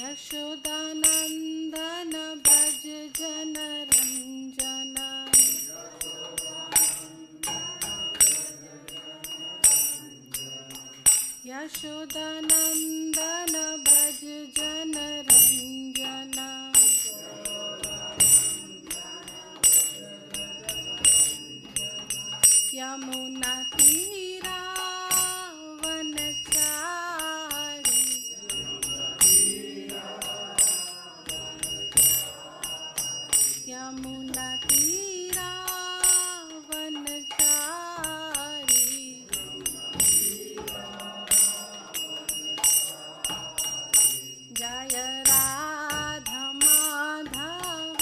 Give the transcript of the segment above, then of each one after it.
यशोदानन्दन व्रज जनरञ्जन यशोदानन्दन व्रज जनरञ्जन यमुना तीरा वनचारी यमुना तीरा वनचारी जय राधा माधव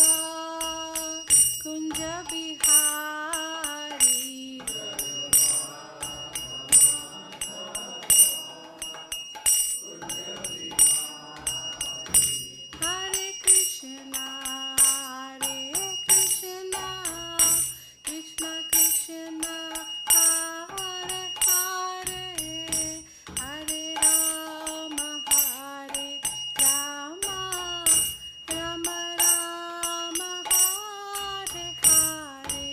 कुंज बिहारी हरे कृष्णा कृष्ण कृष्ण हरे हरे हरे राम राम राम हरे हरे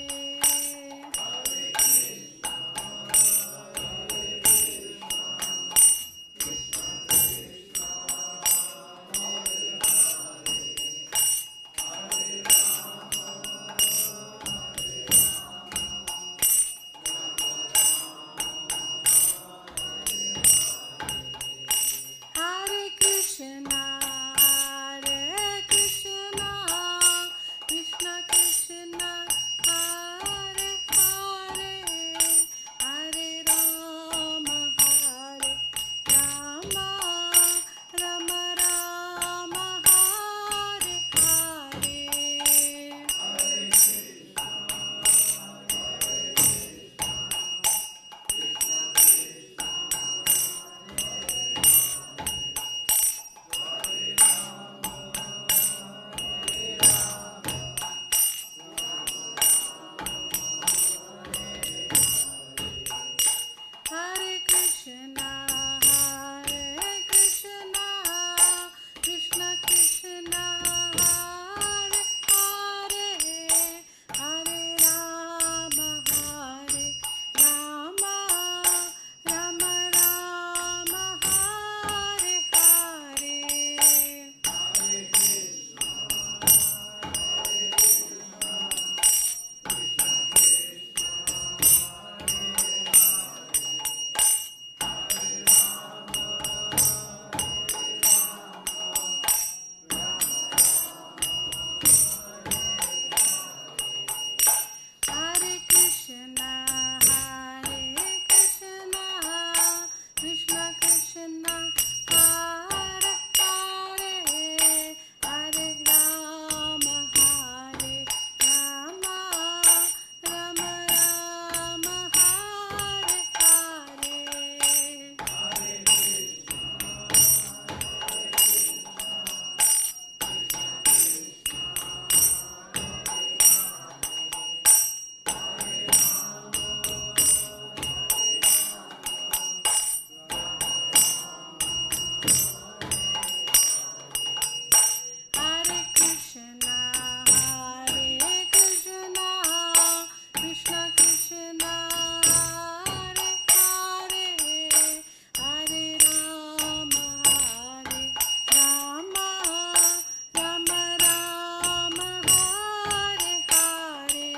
हरे कृष्णा कृष्ण कृष्ण हरे हरे हरे राम राम राम हरे हरे हरे कृष्णा कृष्ण कृष्ण हरे हरे हरे राम राम राम हरे हरे हरे कृष्णा कृष्ण कृष्ण हरे हरे हरे राम राम राम हरे हरे हरे कृष्णा कृष्ण कृष्ण हरे हरे हरे राम राम राम हरे हरे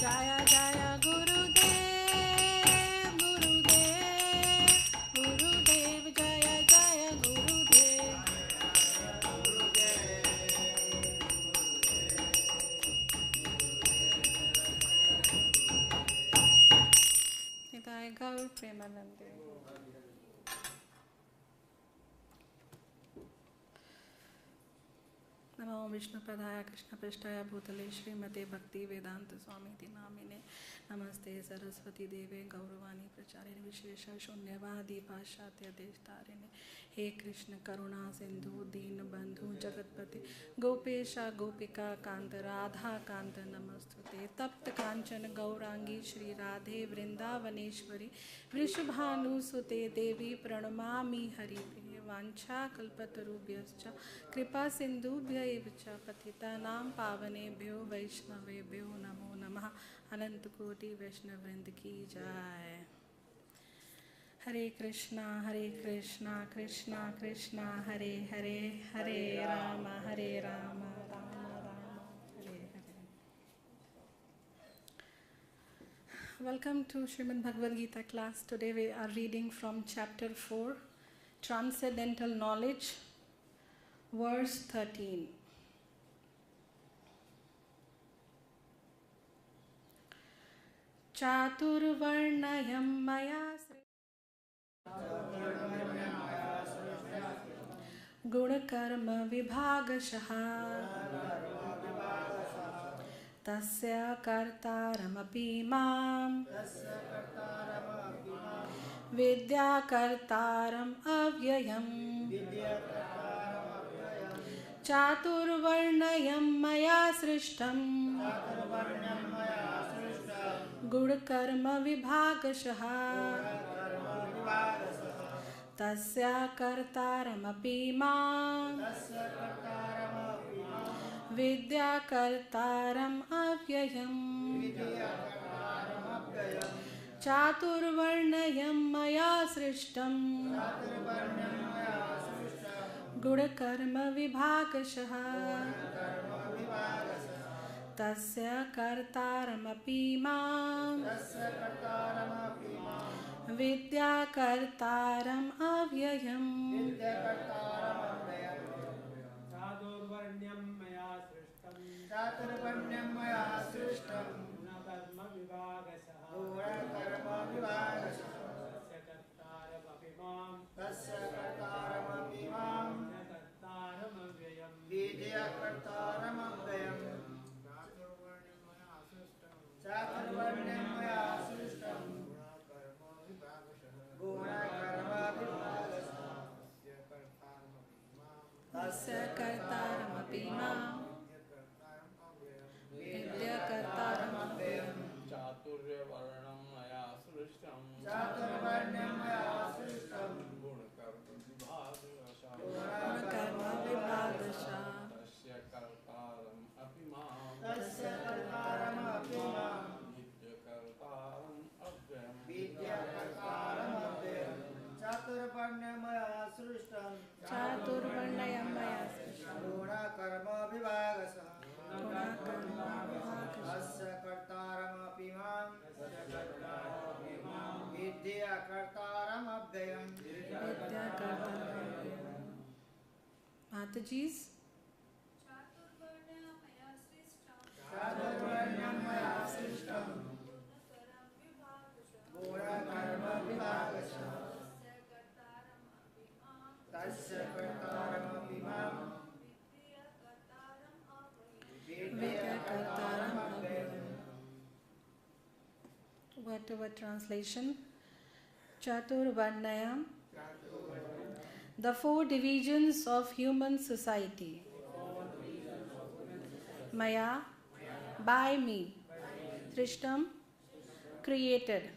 जय जय गुरुदेव गुरुदेव गुरुदेव जय जय गुरुदेव निताय गौर प्रेमानंदे। नमो विष्णुपदाय कृष्णपृष्ठाय भूतले श्रीमते भक्ति वेदांत स्वामी नामिने नमस्ते सरस्वती देवे गौरवाणी प्रचारिणे विशेष शून्यवादी पाश्चात्य देशतारिणे हे कृष्ण करुणा सिंधु दीन बंधु जगतपति गोपेशा गोपिका कांत राधा कांत नमस्तुते तप्त कांचन गौरांगी श्री राधे वृंदावनेश्वरी वृषभानुसुते देवी प्रणमामि हरिप्रिये वाञ्छा कल्पतरुभ्यश्च कृपा सिन्धुभ्य एव च पतितानां पावनेभ्यो वैष्णवेभ्यो नमो नमः। अनंत कोटि वैष्णव वृंद की जय। हरे Krishna Krishna Krishna Hare Hare Hare Ram Ram Ram Hare Hare. Welcome to Srimad Bhagavad Gita class. Today we are reading from chapter 4, Transcendental Knowledge, verse 13. चातुर्वर्ण्यं मया गुणकर्म विभागशः तस्य कर्तारमपि मां विद्याकर्तारम् अव्ययम् चातुर्वर्ण्यं मया सृष्टम् गुणकर्म विभागशः तस्य कर्तारमपि मां विद्याकर्तारम् अव्ययम् चातुर्वर्ण्यं मया सृष्टम् गुणकर्म विभागशः तस्य कर्तारमपि मां विद्याकर्तारम् अव्ययम् चातुर्वर्ण्यं मया सृष्टं गुणकर्म विभागशः तस्य कर्तारमपि मां विद्याकर्तारमव्ययम् चातुर्वर्ण्यं मया सृष्टं गुणकर्म विभागशः तस्य कर्तारमपि मां विद्याकर्तारमव्ययम् चातुर्वर्ण्यं मया सृष्टं गुणकर्म विभागशः तस्य कर्तारम् अपि मां विद्याकर्तारमव्ययम् चातुर्वर्ण्यं मया सृष्टं गुणकर्म विभागशः तस्य कर्तारमपि मां विद्याकर्तारमव्ययम् माताजी's चातुर्वर्ण्यं मया सृष्टं गुणकर्म विभागशः तस्य कर्तारमपि मां विद्याकर्तारमव्ययम्। Whatever translation. Chaturvarnayam, the four divisions of human society. Maya, by me. Srishtam, created.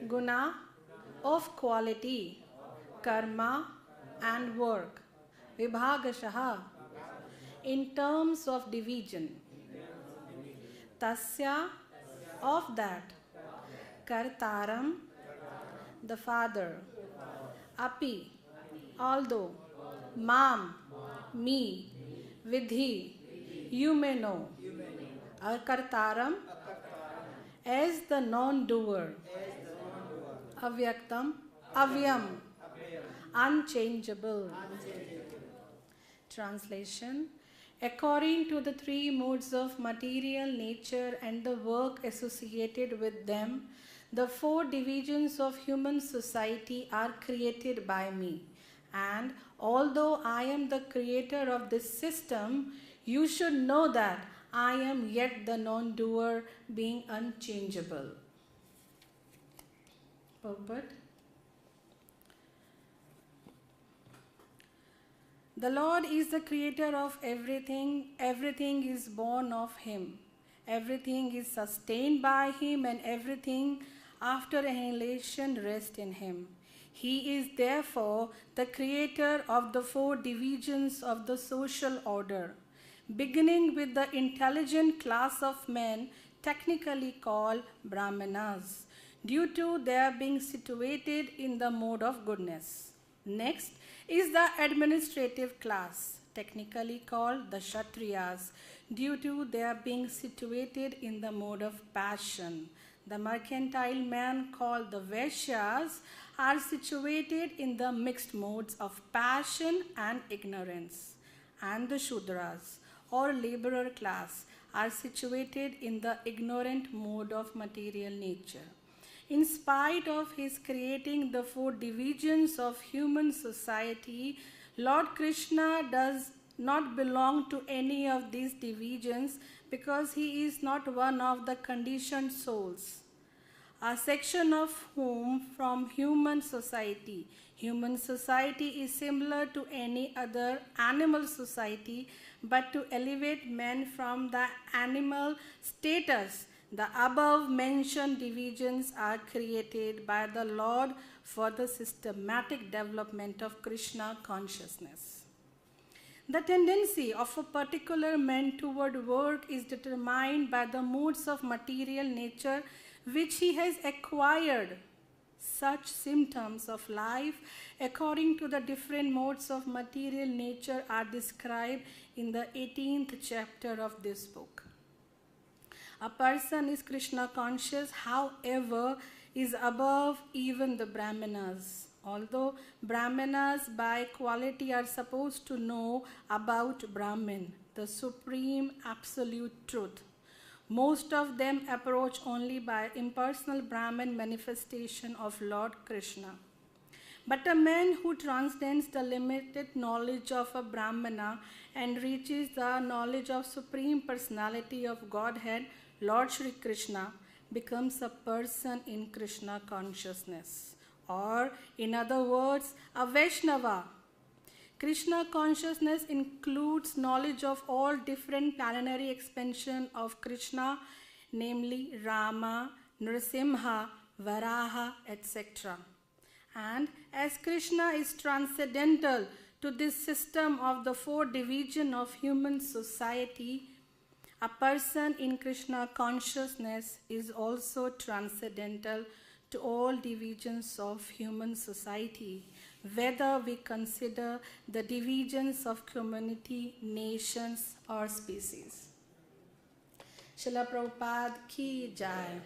Guna, of quality. Karma, and work. Vibhagashaha, in terms of division. Tasya, of that. Kartaram, the father. Api, although. Mam, me. Vidhi, you may know. Akartaram, as the non-doer, avyaktam, avyam, unchangeable. Translation: according to the three modes of material nature and the work associated with them, the four divisions of human society are created by me. And although I am the creator of this system, you should know that I am yet the non-doer, being unchangeable. Purport. The Lord is the creator of everything. Everything is born of Him. Everything is sustained by Him, and everything after annihilation rests in Him. He is therefore the creator of the four divisions of the social order, beginning with the intelligent class of men, technically called Brahmanas, due to their being situated in the mode of goodness. Next is the administrative class, technically called the Kshatriyas, due to their being situated in the mode of passion. The mercantile men, called the Vaishyas, are situated in the mixed modes of passion and ignorance. And the Shudras, or laborer class, are situated in the ignorant mode of material nature. In spite of his creating the four divisions of human society, Lord Krishna does not belong to any of these divisions because he is not one of the conditioned souls, a section of whom from human society. Human society is similar to any other animal society, but to elevate men from the animal status, the above mentioned divisions are created by the Lord for the systematic development of Krishna consciousness. The tendency of a particular man toward work is determined by the modes of material nature which he has acquired. Such symptoms of life, according to the different modes of material nature, are described in the 18th chapter of this book. A person is Krishna conscious, however, is above even the Brahmanas. Although Brahmanas by quality are supposed to know about Brahman, the supreme absolute truth, most of them approach only by impersonal Brahman manifestation of Lord Krishna. But a man who transcends the limited knowledge of a Brahmana and reaches the knowledge of Supreme Personality of Godhead, Lord Shri Krishna, becomes a person in Krishna consciousness. Or, in other words, a Vaishnava. Krishna consciousness includes knowledge of all different planetary expansion of Krishna, namely Rama, Nrsimha, Varaha, etc. And as Krishna is transcendental to this system of the four divisions of human society, a person in Krishna consciousness is also transcendental to all divisions of human society, whether we consider the divisions of community, nations, or species. Srila Prabhupada ki jai.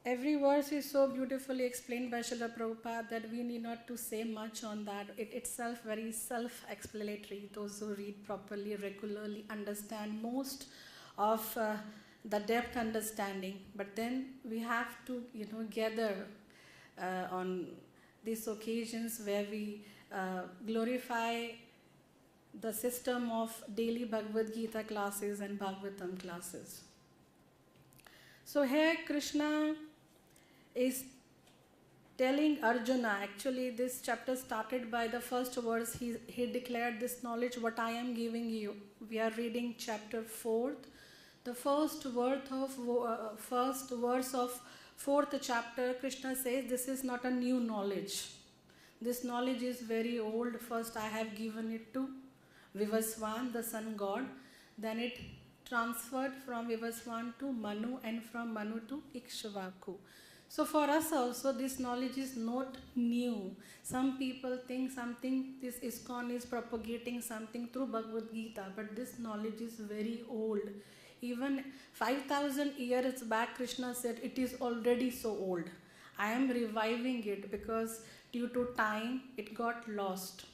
Every verse is so beautifully explained by Srila Prabhupada that we need not to say much on that. It itself very self-explanatory. Those who read properly, regularly, understand most of the depth understanding. But then we have to, gather on these occasions where we glorify the system of daily Bhagavad Gita classes and Bhagavatam classes. So here Krishna is telling Arjuna, actually this chapter started by the first verse, he declared this knowledge what I am giving you. We are reading chapter 4. The first verse of 4th chapter, Krishna says this is not a new knowledge. This knowledge is very old. First I have given it to Vivaswan, the sun god. Then it transferred from Vivaswan to Manu and from Manu to Ikshvaku. So for us also this knowledge is not new. Some people think this iskcon is propagating something through Bhagavad Gita, but this knowledge is very old. Even 5,000 years back, Krishna said, it is already so old. I am reviving it because due to time, it got lost.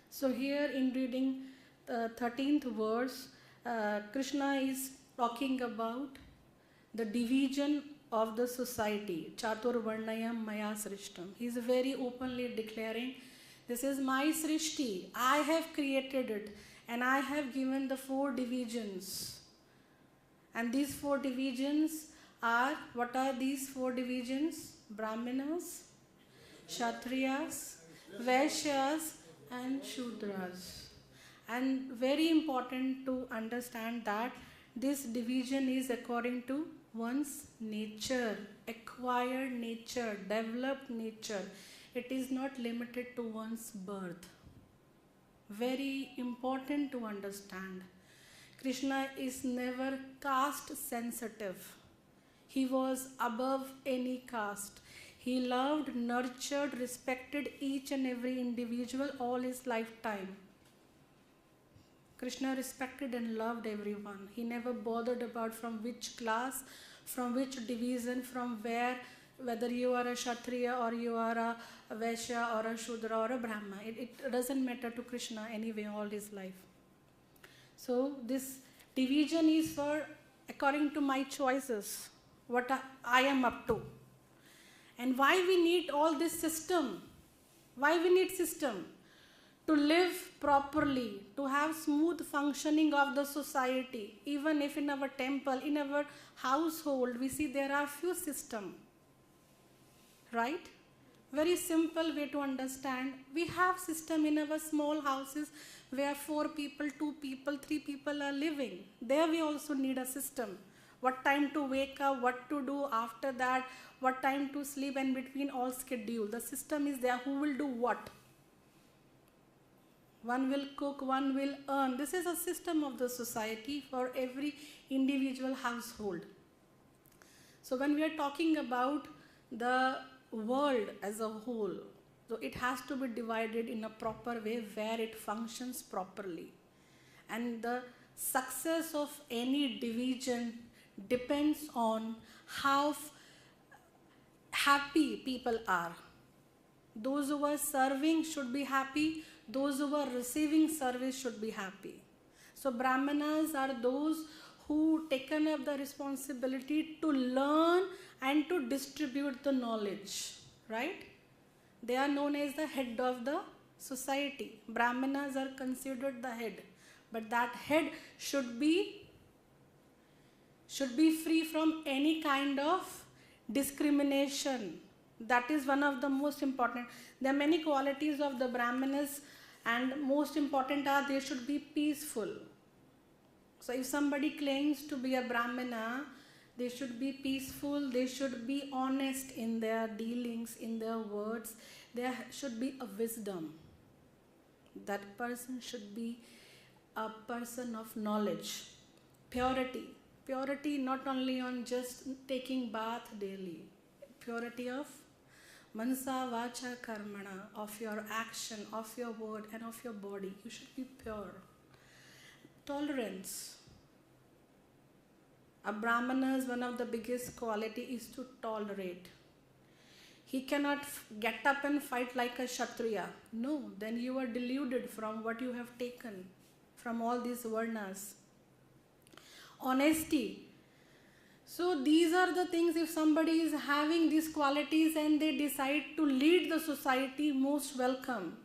So here in reading the 13th verse, Krishna is talking about the division of the society. Chatur Varnayam Maya Srishtam. He is very openly declaring, this is my Srishti. I have created it and I have given the 4 divisions. And these 4 divisions are, what are these 4 divisions? Brahmanas, Kshatriyas, Vaishyas and Shudras. And very important to understand that this division is according to one's nature, acquired nature, developed nature. It is not limited to one's birth. Very important to understand. Krishna is never caste sensitive. He was above any caste. He loved, nurtured, respected each and every individual all his lifetime. Krishna respected and loved everyone. He never bothered about from which class, from which division, from where, whether you are a Kshatriya or you are a Vaishya or a Shudra or a Brahma. It doesn't matter to Krishna anyway all his life. So this division is for according to my choices, what I am up to. And why we need all this system? Why we need system? To live properly, to have smooth functioning of the society. Even if in our temple, in our household, we see there are few systems. Right? Very simple way to understand. We have system in our small houses where 4 people, 2 people, 3 people are living. There we also need a system. What time to wake up, what to do after that, what time to sleep, and between all schedule. The system is there. Who will do what? One will cook, one will earn. This is a system of the society for every individual household. So when we are talking about the world as a whole, so it has to be divided in a proper way where it functions properly. And the success of any division depends on how happy people are. Those who are serving should be happy. Those who are receiving service should be happy. So Brahmanas are those who taken up the responsibility to learn and to distribute the knowledge, right? They are known as the head of the society. Brahmanas are considered the head, but that head should be free from any kind of discrimination. That is one of the most important. There are many qualities of the Brahmanas, and most important are they should be peaceful. So if somebody claims to be a Brahmana, they should be peaceful, they should be honest in their dealings, in their words. There should be a wisdom. That person should be a person of knowledge. Purity. Purity not only on just taking bath daily. Purity of mansa, vacha, karmana, of your action, of your word and of your body. You should be pure. Tolerance. A Brahmana's one of the biggest quality is to tolerate. He cannot get up and fight like a Kshatriya. No, then you are deluded from what you have taken from all these varnas. Honesty. So these are the things, if somebody is having these qualities and they decide to lead the society, most welcome.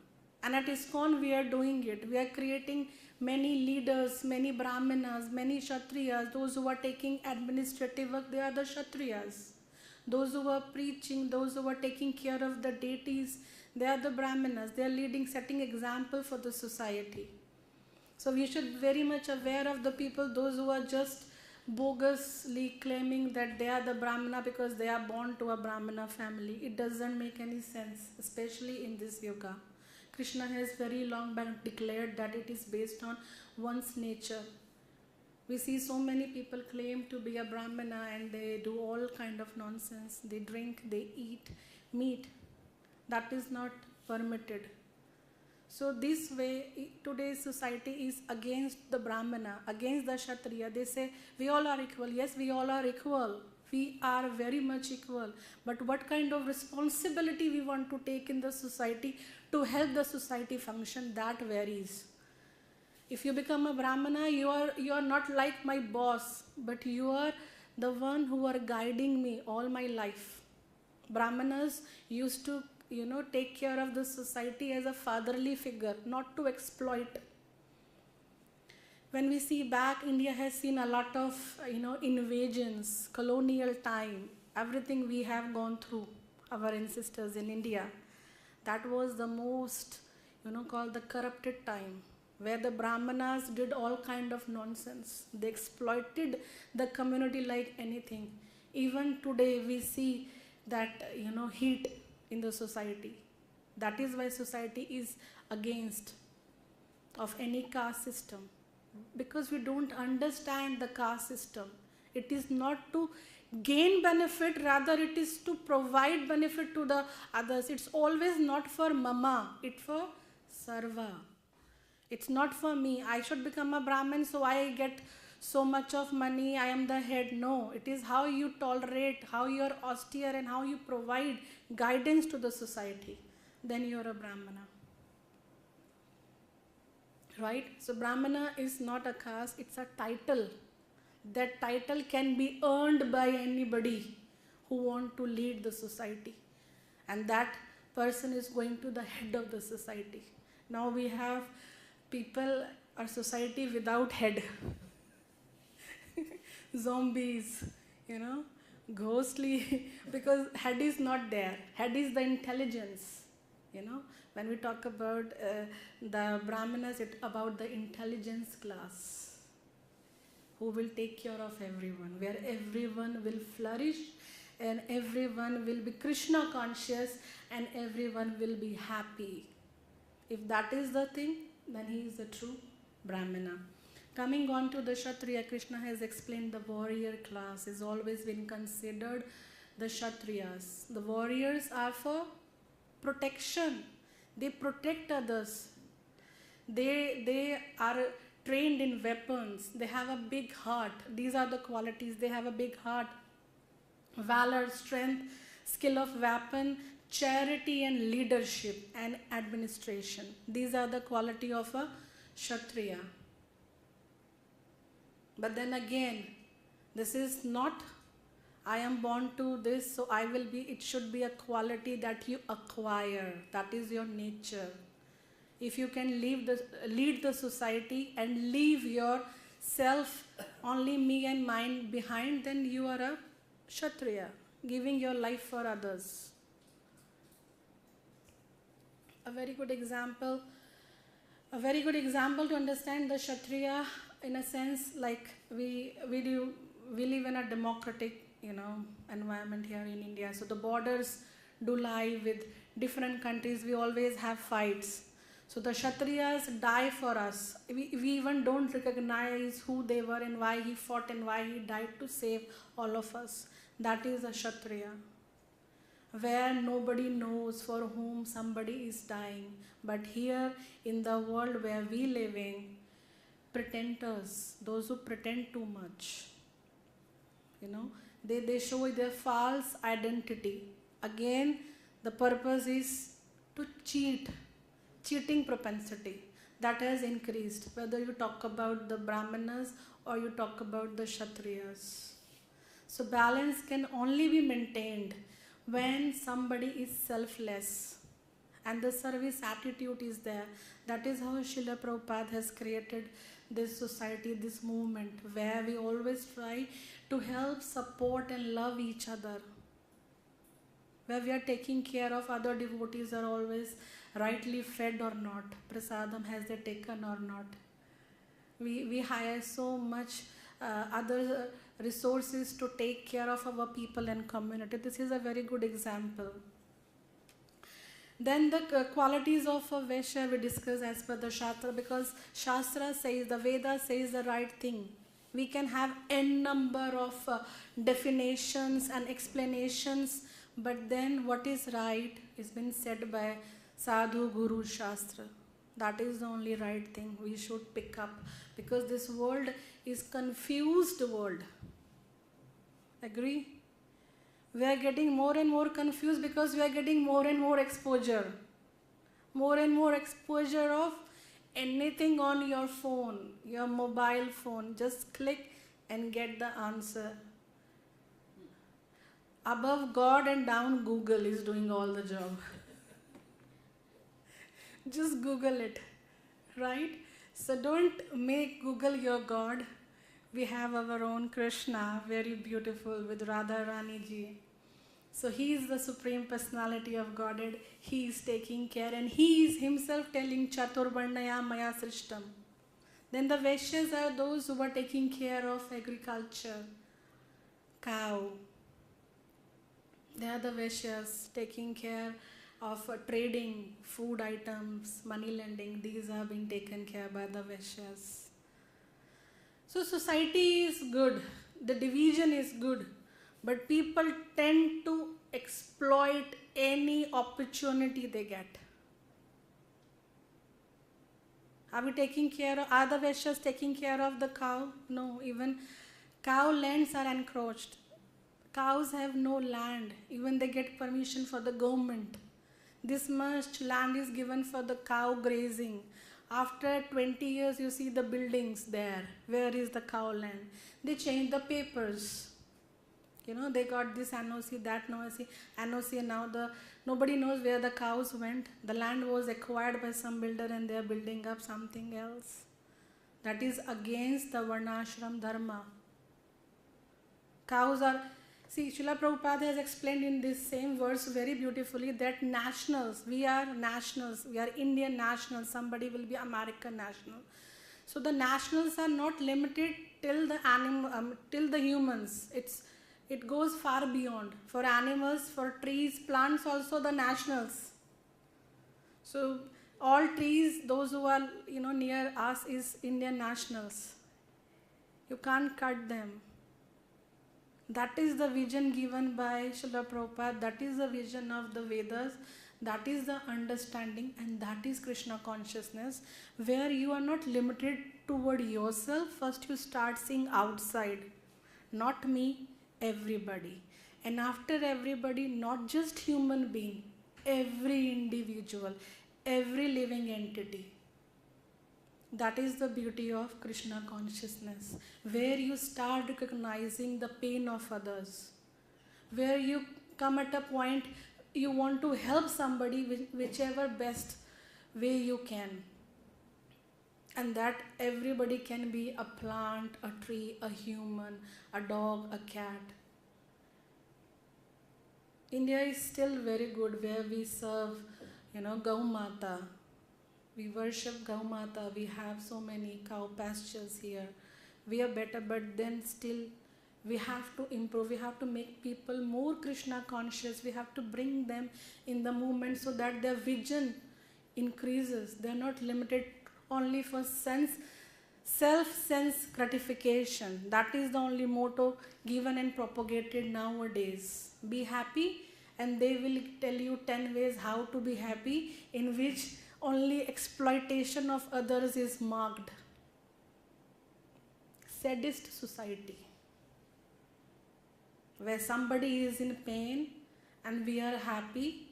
And at iskcon we are doing it. We are creating many leaders, many Brahmanas, many Kshatriyas. Those who are taking administrative work, they are the Kshatriyas. Those who are preaching, those who are taking care of the deities, they are the Brahmanas. They are leading, setting example for the society. So we should be very much aware of the people, those who are just bogusly claiming that they are the Brahmana because they are born to a Brahmana family. It doesn't make any sense, especially in this yoga. Krishna has very long back declared that it is based on one's nature. We see so many people claim to be a Brahmana and they do all kind of nonsense. They drink, they eat meat. That is not permitted. So this way, today's society is against the Brahmana, against the Kshatriya. They say, we all are equal. Yes, we all are equal. We are very much equal. But what kind of responsibility we want to take in the society to help the society function, that varies. If you become a Brahmana, you are not like my boss, but you are the one who are guiding me all my life. Brahmanas used to take care of the society as a fatherly figure, not to exploit. When we see back, India has seen a lot of invasions, colonial time, everything we have gone through, our ancestors in India. That was the most called the corrupted time, where the Brahmanas did all kind of nonsense. They exploited the community like anything. Even today we see that heat in the society. That is why society is against of any caste system, because we don't understand the caste system. It is not to gain benefit, rather it is to provide benefit to the others. It's always not for mama, it's for sarva. It's not for me, I should become a Brahmin so I get so much of money, I am the head. No, it is how you tolerate, how you are austere, and how you provide guidance to the society. Then you are a Brahmana. Right? So Brahmana is not a caste, it's a title. That title can be earned by anybody who want to lead the society. And that person is going to the head of the society. Now we have people, our society without head. Zombies, ghostly, because head is not there. Head is the intelligence, When we talk about the Brahmanas, it's about the intelligence class who will take care of everyone, where everyone will flourish and everyone will be Krishna conscious and everyone will be happy. If that is the thing, then he is the true Brahmana. Coming on to the Kshatriya, Krishna has explained the warrior class is always been considered the Kshatriyas. The warriors are for protection. They protect others. They are trained in weapons. They have a big heart. These are the qualities. They have a big heart. Valor, strength, skill of weapon, charity and leadership and administration. These are the quality of a Kshatriya. But then again, this is not, I am born to this, so I will be, it should be a quality that you acquire. That is your nature. If you can lead the society and leave yourself, only me and mine behind, then you are a Kshatriya, giving your life for others. A very good example to understand the Kshatriya, in a sense, like we live in a democratic environment here in India. So the borders do lie with different countries. We always have fights. So the Kshatriyas die for us. We even don't recognize who they were and why he fought and why he died to save all of us. That is a Kshatriya, where nobody knows for whom somebody is dying. But here in the world where we live in, pretenders, those who pretend too much, they show their false identity. Again, the purpose is to cheating propensity. That has increased, whether you talk about the Brahmanas or you talk about the Kshatriyas. So balance can only be maintained when somebody is selfless and the service attitude is there. That is how Srila Prabhupada has created this society, this movement, where we always try to help, support and love each other. Where we are taking care of other devotees are always rightly fed or not, prasadam has they taken or not. We hire so much other resources to take care of our people and community. This is a very good example. Then the qualities of a Vaishya we discuss as per the Shastra, because Shastra says, the Veda says the right thing. We can have n number of definitions and explanations, but then what is right is been said by Sadhu, Guru, Shastra. That is the only right thing we should pick up, because this world is confused world. Agree? We are getting more and more confused because we are getting more and more exposure. More and more exposure of anything on your phone, your mobile phone. Just click and get the answer. Above God and down Google is doing all the job. Just Google it, right? So don't make Google your God. We have our own Krishna, very beautiful, with Radha Rani ji. So he is the Supreme Personality of Godhead. He is taking care, and he is himself telling Chaturvarnaya Maya Srishtam. Then the Vaishyas are those who are taking care of agriculture, cow. They are the Vaishyas taking care of trading, food items, money lending. These are being taken care by the Vaishyas. So society is good, the division is good, but people tend to exploit any opportunity they get. Are we taking care of, are the Vaishyas taking care of the cow? No, even cow lands are encroached. Cows have no land, even they get permission for the government. This much land is given for the cow grazing. After 20 years, you see the buildings there. Where is the cow land? They change the papers. You know, they got this NOC, that NOC, and now nobody knows where the cows went. The land was acquired by some builder and they are building up something else. That is against the Varnashram Dharma. Cows are... See, Srila Prabhupada has explained in this same verse very beautifully that nationals, we are Indian nationals, somebody will be American national. So the nationals are not limited till the humans. It goes far beyond. For animals, for trees, plants also the nationals. So all trees, those who are near us is Indian nationals. You can't cut them. That is the vision given by Srila Prabhupada. That is the vision of the Vedas. That is the understanding, and that is Krishna consciousness, where you are not limited toward yourself. First you start seeing outside. Not me, everybody. And after everybody, not just human being, every individual, every living entity. That is the beauty of Krishna consciousness, where you start recognizing the pain of others, where you come at a point you want to help somebody whichever best way you can. And that everybody can be a plant, a tree, a human, a dog, a cat. India is still very good, where we serve, Gau Mata. We worship Gau Mata. We have so many cow pastures here. We are better, but then still we have to improve. We have to make people more Krishna conscious. We have to bring them in the movement so that their vision increases. They are not limited only for self-sense gratification. That is the only motto given and propagated nowadays. Be happy, and they will tell you 10 ways how to be happy, in which only exploitation of others is marked. Sadist society, where somebody is in pain and we are happy.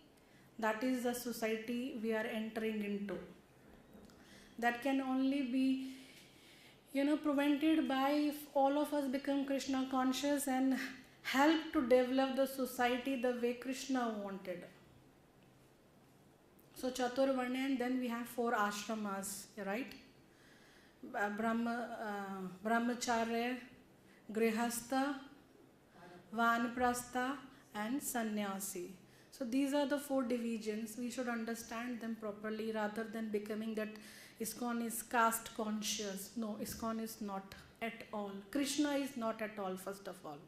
That is the society we are entering into. That can only be prevented by if all of us become Krishna conscious and help to develop the society the way Krishna wanted. So Chaturvarna, and then we have 4 ashramas, right? Brahmacharya, Grihastha, Vanaprastha, and Sannyasi. So these are the 4 divisions. We should understand them properly rather than becoming that iskcon is caste conscious. No, iskcon is not at all. Krishna is not at all, first of all.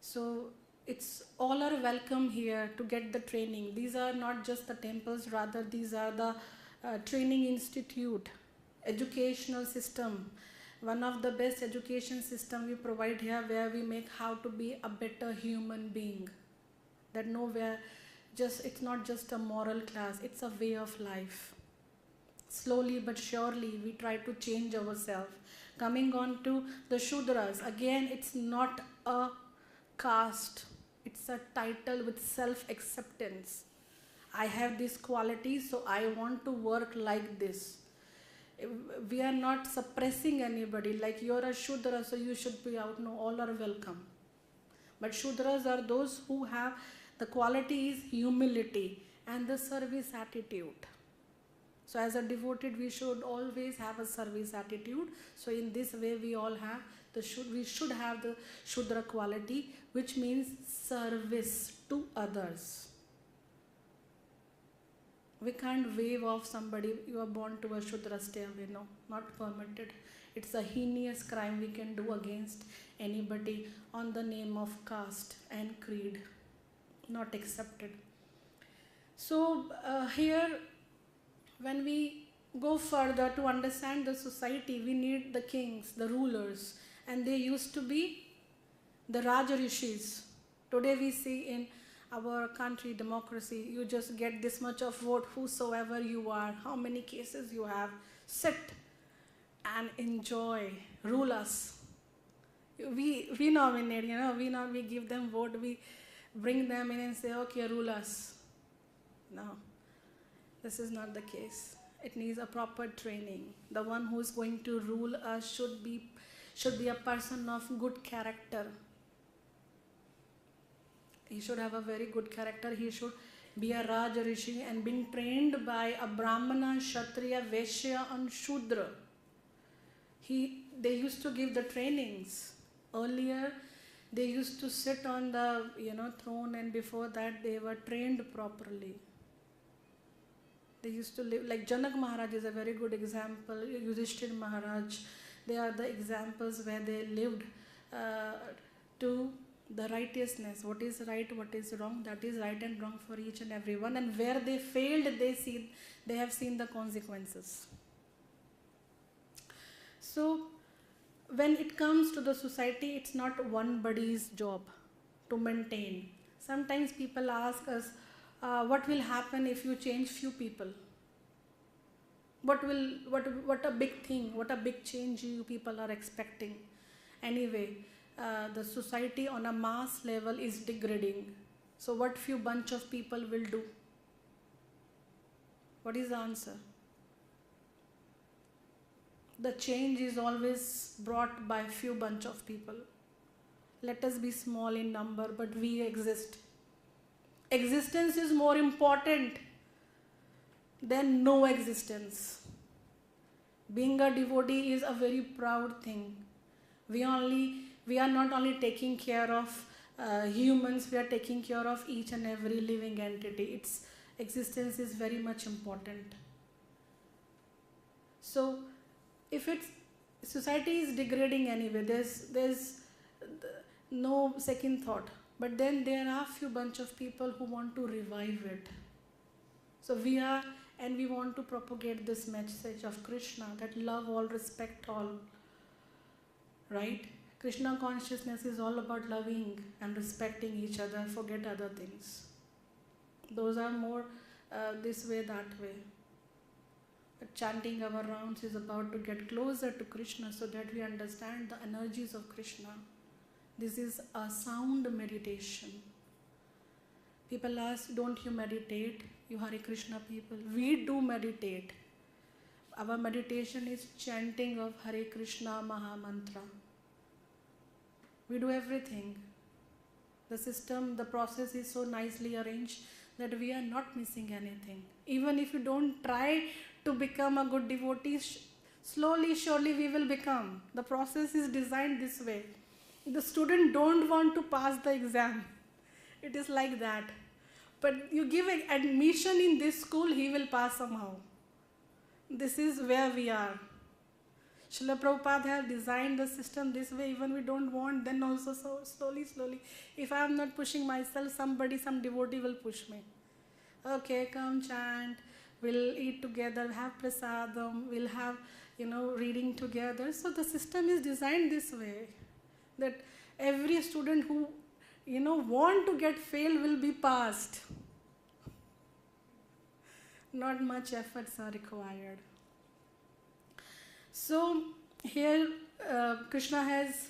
So it's all are welcome here to get the training. These are not just the temples, rather these are the training institute, educational system. One of the best education system we provide here, where we make how to be a better human being. That nowhere it's not just a moral class, it's a way of life. Slowly but surely we try to change ourselves. Coming on to the Shudras, again it's not a caste, it's a title with self-acceptance. I have this quality, so I want to work like this. We are not suppressing anybody, like you're a Shudra, so you should be out. No, all are welcome. But Shudras are those who have, the quality is humility and the service attitude. So as a devoted, we should always have a service attitude. So in this way, we all have we should have the Shudra quality, which means service to others. We can't wave off somebody, you are born to a Shudra, stay away. No, not permitted. It's a heinous crime we can do against anybody on the name of caste and creed. Not accepted. So here, when we go further to understand the society, we need the kings, the rulers, and they used to be the Raja Rishis. Today we see in our country, democracy, you just get this much of vote, whosoever you are, how many cases you have, sit and enjoy, rule us. We nominate, we give them vote, we bring them in and say, okay, rule us. No, this is not the case. It needs a proper training. The one who is going to rule us should be a person of good character. He should have a very good character. He should be a Raja Rishi and being trained by a Brahmana, Kshatriya, Vaishya and Shudra. They used to give the trainings. Earlier, they used to sit on the throne, and before that they were trained properly. They used to live, like Janak Maharaj is a very good example, Yudhishthir Maharaj. They are the examples where they lived to the righteousness. What is right, what is wrong, that is right and wrong for each and every one. And where they failed, they have seen the consequences. So when it comes to the society, it's not one body's job to maintain. Sometimes people ask us, what will happen if you change few people? What a big thing, what a big change you people are expecting. Anyway, the society on a mass level is degrading. So what few bunch of people will do? What is the answer? The change is always brought by few bunch of people. Let us be small in number, but we exist. Existence is more important than no existence. Being a devotee is a very proud thing. We are not only taking care of humans, we are taking care of each and every living entity. Its existence is very much important. So if society is degrading anyway, there's no second thought. But then there are few bunch of people who want to revive it. So we want to propagate this message of Krishna, that love all, respect all. Right? Krishna consciousness is all about loving and respecting each other, forget other things. Those are more this way, that way. But chanting our rounds is about to get closer to Krishna so that we understand the energies of Krishna. This is a sound meditation. People ask, don't you meditate? You Hare Krishna people. We do meditate. Our meditation is chanting of Hare Krishna Maha Mantra. We do everything. The system, the process is so nicely arranged that we are not missing anything. Even if you don't try to become a good devotee, slowly, surely we will become. The process is designed this way. The student don't want to pass the exam. It is like that. But you give an admission in this school, he will pass somehow. This is where we are. Srila Prabhupada has designed the system this way. Even we don't want, then also so slowly. If I am not pushing myself, some devotee will push me. Okay, come chant, we'll eat together, have prasadam, we'll have, reading together. So the system is designed this way, that every student who, want to get fail will be passed. Not much efforts are required. So here Krishna has,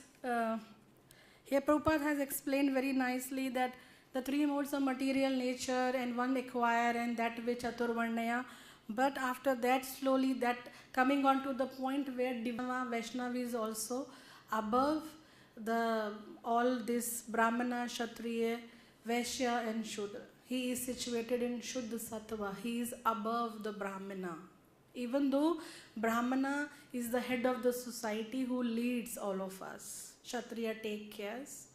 here Prabhupada has explained very nicely that the three modes of material nature and one acquire and that which Chaturvarnaya. But after that, slowly that coming on to the point where Divama Vaishnava is also above the all this Brahmana, Kshatriya, Vaishya and Shudra. He is situated in Shuddha Sattva. He is above the Brahmana. Even though Brahmana is the head of the society who leads all of us. Kshatriya take cares.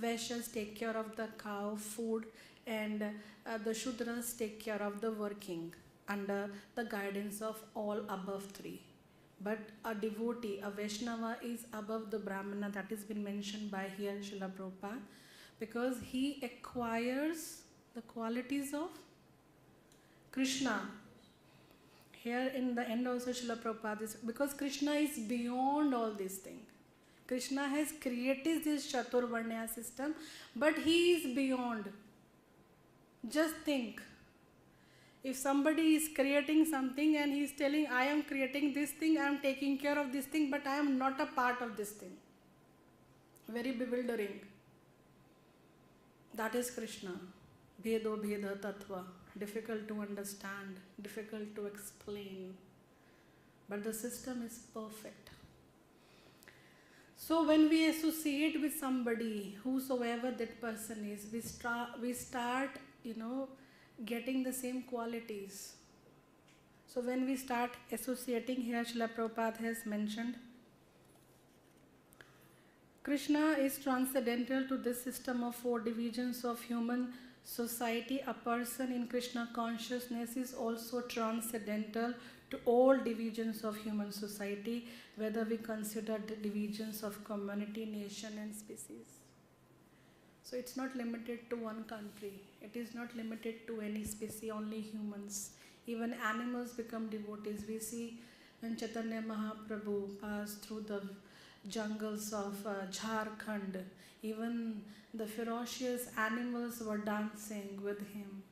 Vaishyas take care of the cow, food, and the Shudras take care of the working under the guidance of all above three. But a devotee, a Vaishnava is above the Brahmana, that has been mentioned by here Srila Prabhupada, because he acquires the qualities of Krishna. Here in the end also Srila Prabhupada is, because Krishna is beyond all these things. Krishna has created this Chaturvarnya system, but he is beyond. Just think, if somebody is creating something and he is telling, I am creating this thing, I am taking care of this thing, but I am not a part of this thing. Very bewildering. That is Krishna. Bhedo Bheda Tattva. Difficult to understand, difficult to explain. But the system is perfect. So when we associate with somebody, whosoever that person is, we start, getting the same qualities. So when we start associating, here Srila Prabhupada has mentioned, Krishna is transcendental to this system of four divisions of human society. A person in Krishna consciousness is also transcendental to all divisions of human society, whether we consider the divisions of community, nation and species. So it's not limited to one country. It is not limited to any species, only humans. Even animals become devotees. We see when Chaitanya Mahaprabhu passed through the jungles of Jharkhand, even the ferocious animals were dancing with him.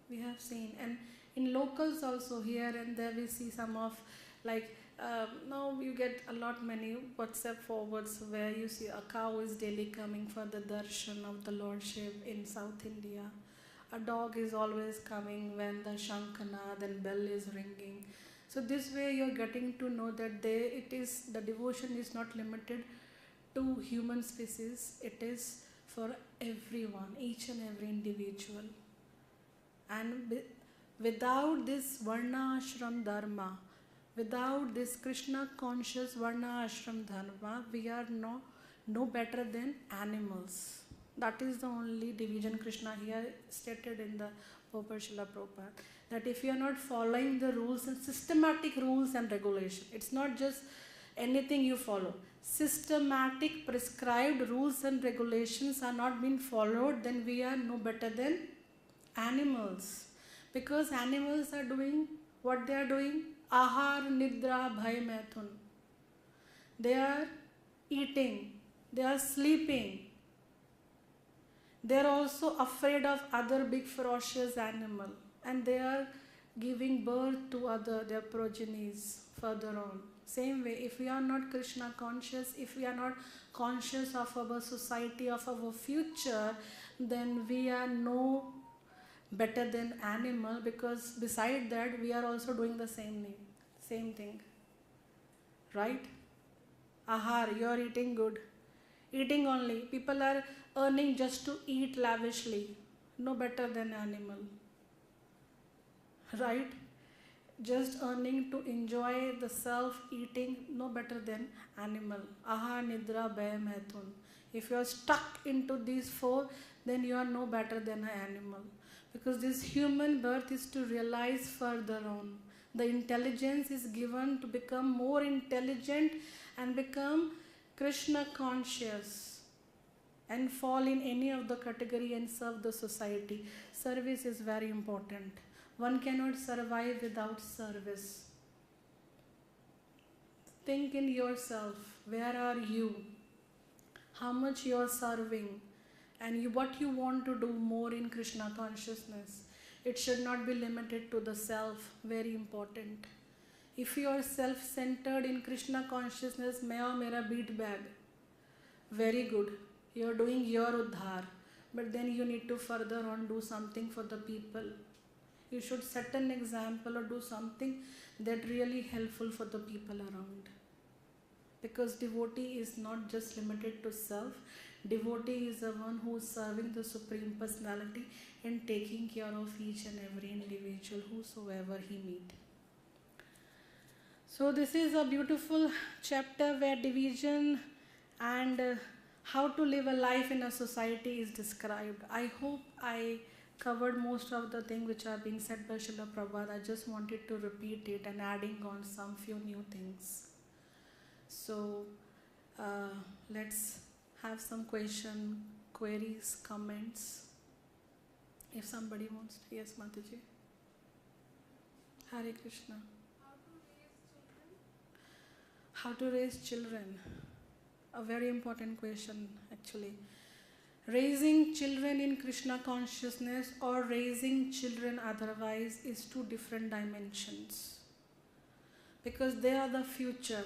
We have seen, and in locals also, here and there we see some of, like now you get a lot many WhatsApp forwards where you see a cow is daily coming for the darshan of the Lordship in South India. A dog is always coming when the Shankanad and bell is ringing. So this way you're getting to know that the devotion is not limited to human species. It is for everyone, each and every individual. And without this Varna Ashram Dharma, without this Krishna conscious Varna Ashram Dharma, we are no better than animals. That is the only division Krishna here stated in the Popar Srila Prabhupada. That if you are not following the rules and systematic rules and regulation, it's not just anything you follow. Systematic prescribed rules and regulations are not being followed, then we are no better than animals. Because animals are doing what they are doing. Ahar, Nidra, Bhay, Maithun. They are eating. They are sleeping. They are also afraid of other big ferocious animal. And they are giving birth to their progenies further on. Same way, if we are not Krishna conscious, if we are not conscious of our society, of our future, then we are no better than animal, because beside that we are also doing the same thing. Right? Ahar, you are eating good. Eating only. People are earning just to eat lavishly. No better than animal. Right? Just earning to enjoy the self-eating, no better than animal. Aha, Nidra, Bhay, Maithun. If you are stuck into these four, then you are no better than an animal. Because this human birth is to realize further on. The intelligence is given to become more intelligent and become Krishna conscious and fall in any of the category and serve the society. Service is very important. One cannot survive without service. Think in yourself, where are you? How much you are serving? And what you want to do more in Krishna consciousness. It should not be limited to the self, very important. If you are self-centered in Krishna consciousness, मैं और मेरा beat bag, very good. You are doing your uddhar, but then you need to further on do something for the people. You should set an example or do something that really helpful for the people around. Because devotee is not just limited to self. Devotee is the one who is serving the Supreme Personality and taking care of each and every individual, whosoever he meet. So this is a beautiful chapter where division and how to live a life in a society is described. I hope I covered most of the things which are being said by Srila Prabhupada. I just wanted to repeat it and adding on some few new things. So let's have some queries, comments. If somebody wants to. Yes, Mataji. Hare Krishna. How to raise children? A very important question, actually. Raising children in Krishna consciousness or raising children otherwise is two different dimensions. Because they are the future.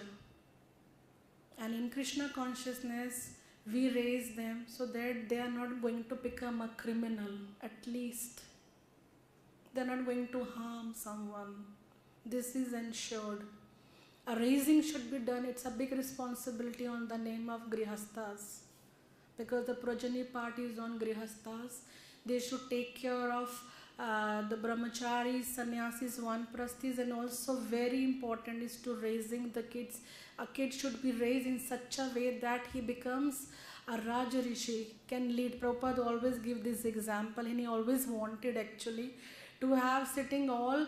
And in Krishna consciousness, we raise them so that they are not going to become a criminal, at least. They are not going to harm someone. This is ensured. A raising should be done. It's a big responsibility on the name of Grihasthas. Because the progeny part is on Grihasthas. They should take care of the brahmacharis, sannyasis, vanprasthis, and also very important is to raising the kids. A kid should be raised in such a way that he becomes a Raja Rishi, can lead. Prabhupada always give this example, and he always wanted actually to have sitting all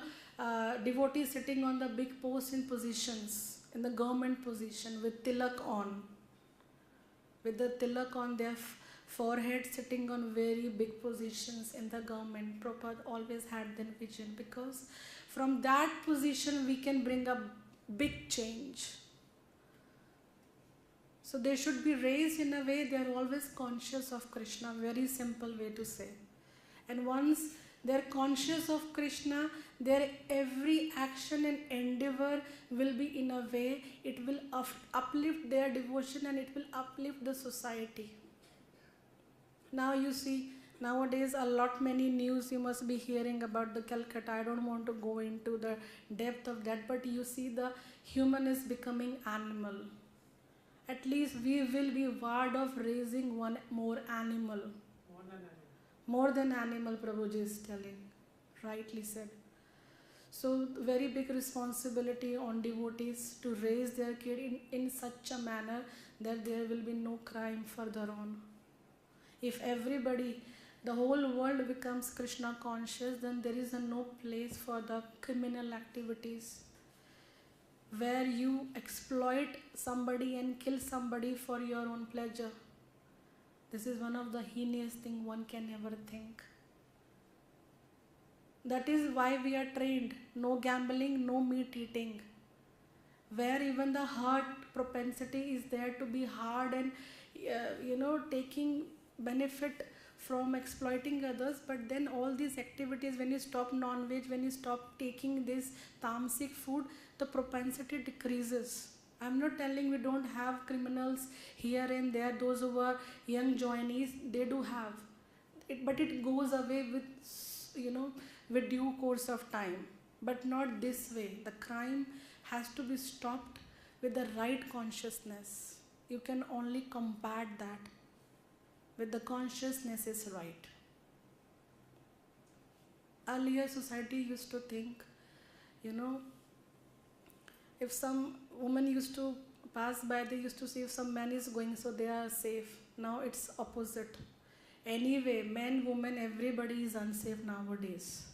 devotees sitting on the big posts in positions, in the government position with tilak on. With the tilak on their forehead, sitting on very big positions in the government. Prabhupada always had that vision because from that position we can bring a big change. So they should be raised in a way they are always conscious of Krishna, very simple way to say. And once they are conscious of Krishna, their every action and endeavor will be in a way, it will uplift their devotion and it will uplift the society. Now you see, nowadays a lot many news you must be hearing about the Calcutta. I don't want to go into the depth of that, but you see the human is becoming animal. At least we will be ward of raising one more animal. More than animal, Prabhuji is telling. Rightly said. So very big responsibility on devotees to raise their kid in such a manner that there will be no crime further on. If everybody, the whole world becomes Krishna conscious, then there is no place for the criminal activities where you exploit somebody and kill somebody for your own pleasure. This is one of the heinous things one can ever think. That is why we are trained. No gambling, no meat eating. Where even the heart propensity is there to be hard and taking benefit from exploiting others, but then all these activities, when you stop non-veg, when you stop taking this tamasic food, the propensity decreases. I'm not telling we don't have criminals here and there, those who are young joinees, they do have it, but it goes away with due course of time, but not this way. The crime has to be stopped with the right consciousness. You can only combat that with the consciousness is right. Earlier society used to think, if some woman used to pass by, they used to see if some man is going, so they are safe. Now it's opposite. Anyway, men, women, everybody is unsafe nowadays.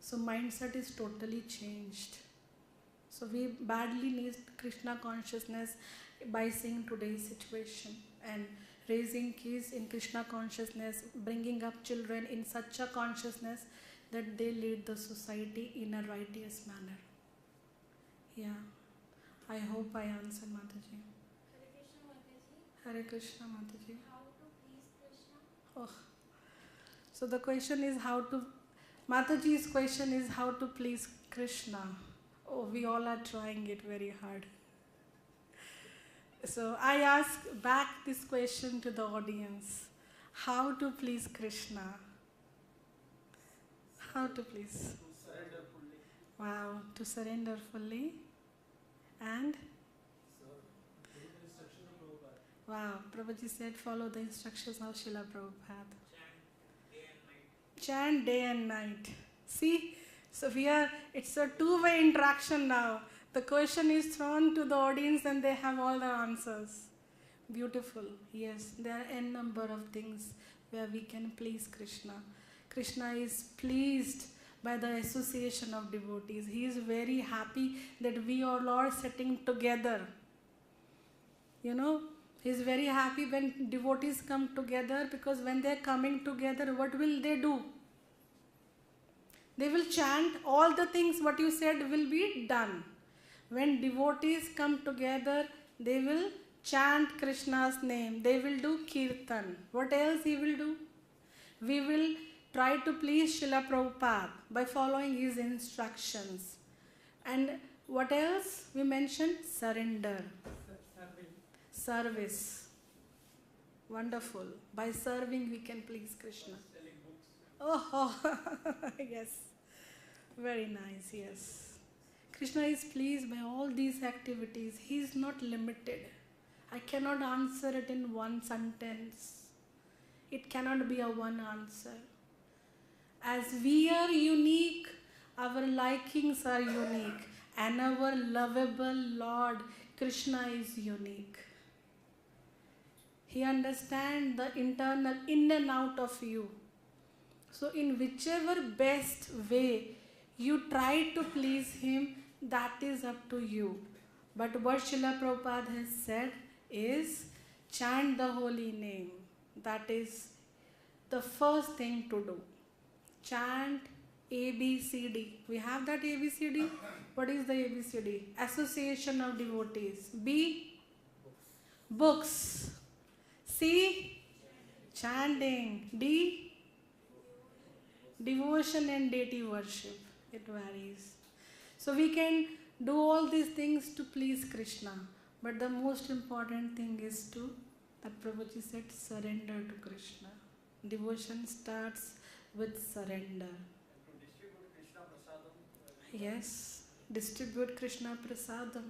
So mindset is totally changed. So we badly need Krishna consciousness by seeing today's situation and raising kids in Krishna consciousness, bringing up children in such a consciousness that they lead the society in a righteous manner. Yeah, I hope I answered, Mataji. Hare Krishna, Mataji. How to please Krishna? Oh. So the question is how to Mataji's question is how to please Krishna. Oh, we all are trying it very hard. So I ask back this question to the audience. How to please Krishna? How to please? Surrender fully. Wow, to surrender fully. And? Wow, Prabhuji said follow the instructions of Srila Prabhupada. Chant day and night. See? So it's a two-way interaction now. The question is thrown to the audience and they have all the answers. Beautiful. Yes, there are n number of things where we can please Krishna. Krishna is pleased by the association of devotees. He is very happy that we all are sitting together. You know, he is very happy when devotees come together, because when they are coming together, what will they do? They will chant all the things what you said will be done. When devotees come together, they will chant Krishna's name. They will do kirtan. What else he will do? We will try to please Srila Prabhupada by following his instructions. And what else we mentioned? Surrender. Service. Wonderful. By serving we can please Krishna. Oh, yes. Very nice, yes. Krishna is pleased by all these activities. He is not limited. I cannot answer it in one sentence. It cannot be a one answer. As we are unique, our likings are unique. And our lovable Lord Krishna is unique. He understands the internal in and out of you. So in whichever best way you try to please him, that is up to you. But what Srila Prabhupada has said is chant the holy name. That is the first thing to do. Chant ABCD. We have that ABCD. What is the ABCD? Association of devotees. B, books. C, chanting. D, devotion and deity worship. It varies. So we can do all these things to please Krishna. But the most important thing is to, that Prabhuji said, surrender to Krishna. Devotion starts with surrender. To distribute Krishna prasadam. Yes, distribute Krishna prasadam.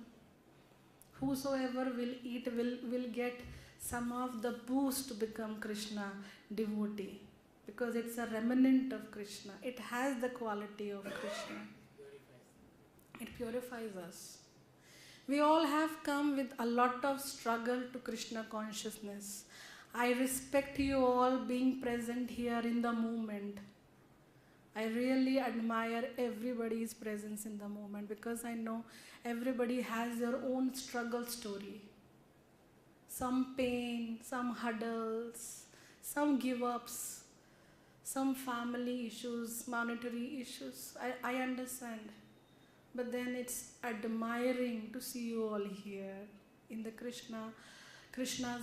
Whosoever will eat will get some of the boost to become Krishna devotee. Because it's a remnant of Krishna. It has the quality of Krishna. It purifies us. We all have come with a lot of struggle to Krishna consciousness. I respect you all being present here in the moment. I really admire everybody's presence in the moment, because I know everybody has their own struggle story. Some pain, some hurdles, some give-ups, some family issues, monetary issues. I understand. But then it's admiring to see you all here in the Krishna's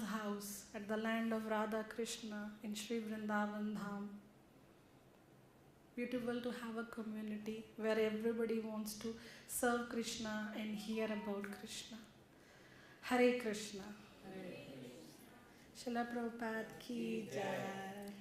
house, at the land of Radha Krishna in Sri Vrindavan Dham. Beautiful to have a community where everybody wants to serve Krishna and hear about Krishna. Hare Krishna. Srila Prabhupada ki jai.